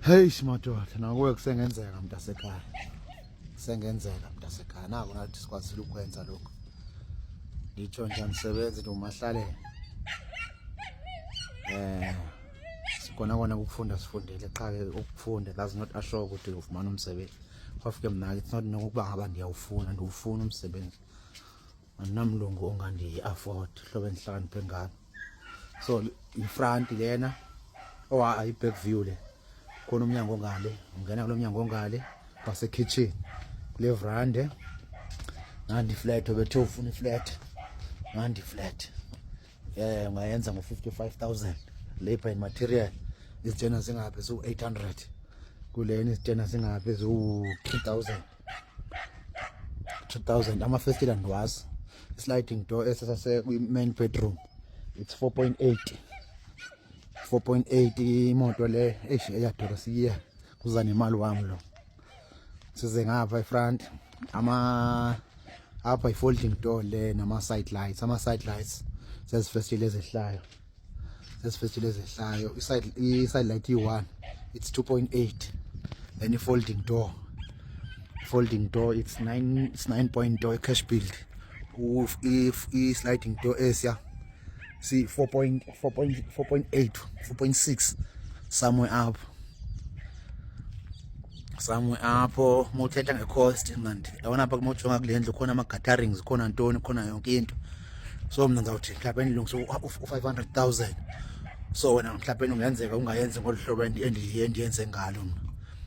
Hey madoda, nakuwe kusengenzeka mntasekhaya. Kusengenzeka mntasekhaya. Naku nathi sikwazile ukwenza lokho. Ngitsho nje umsebenzi nomahlale. Sikona ukufunda sifundele qha ke ukufunda does not assure ukuthi ufumana umsebenzi. Kwafike mina it's not nokuba ngaba ndiyawufuna ndiwufuna umsebenzi. Anamlungu ongandi afford hlobo enhlakaniphe ngalo. So ifront lena ayi back view le. Khona umnyango ongale, ungena kulo mnyango ongale base kitchen. Kule veranda. Nandi flat obethe ufuna iflat. Nandi flat. Ungayenza ngo55,000 labor and material. Izitshena zingabe zo 800. Kuleni izitshena zingabe zo 3,000. 2,000 ama-festile ndiwazi. Sliding door esasase main bedroom. It's 4.8. 4.8 imoto le eyadura siya kuza nemali wami lo. Size ngapha front apha folding door le nama side lights. Ama side lights sesifestile ezehlayo. I-side light i1 it's 2.8. Then i-folding door it's 9 cash build. If sliding door esya see 4.8 4.6 somewhere up mothetha ngecost manje yabona apha kumojonga kule ndlu khona ama-gatherings khona ntoni khona yonke into. So mina ngizawuthi mhlawumbe endilungise u500,000. So wena mhlawumbe ungenzeka ungayenzi ngolu hlobo endiyenze ngalo mna,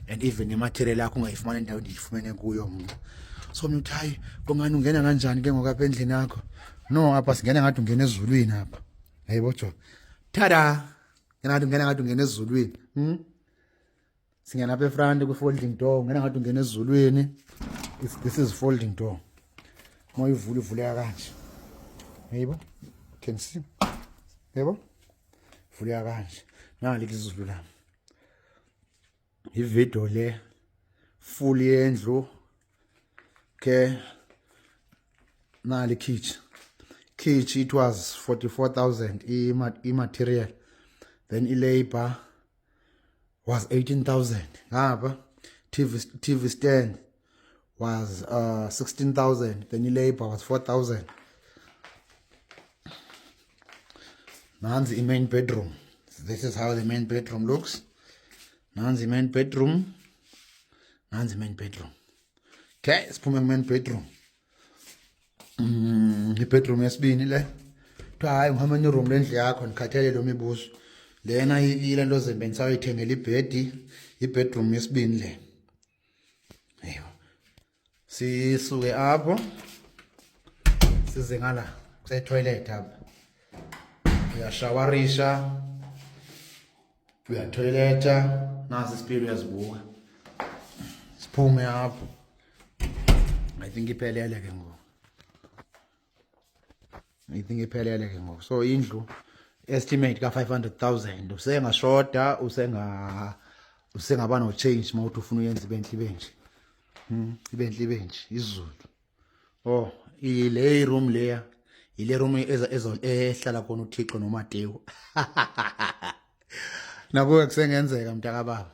and even imaterial yakho ungayifumana endaweni ndiyifumene kuyo mna. So mina uthi hayi kungani ungena kanjani ke ngoku apha endlini yakho? No, apha singena ngathi ungena ezulwini apha. Hayibo jo. Tada. Ngathi ungena ezulwini. Singena apha efront ku folding door, ungena ngathi ungena ezulwini. This is folding door. Ivuleka kanje. Hayibo. Can see. Hayibo. Vuleka kanje. Nali izulu la. Ivideo le full yendlu. Okay. Nali kitchen it was 44,000 i-material, then i-labor was 18,000. Ngapha TV stand was 16,000, then i-labor was 4,000. Nanzi i-main bedroom. This is how the main bedroom looks. Nanzi main bedroom. Okay, siphume main bedroom. I-bedroom yesibini le. Hayi ngihamba ne-room lendlu yakho ndikhathele lo mibuzo. Lena ile nto zembe nisayithengela ibhedi, i-bedroom yesibini le. Hayibo. Sisuke apho. Size ngala kuse-toilet apha. Uyashawarisha. Uyatoileta. Nasi isipili uyazibuka. Siphume apho. I think iphelele ke ngoku. So indlu estimate ka 500,000 usengashoda usengaba no change mawuthi ufuna uyenza ibenhle izulu. Oh ile room leya ile room ehlala khona uThixo noMatewu. Nakuwe kusengenzeka mntaka baba.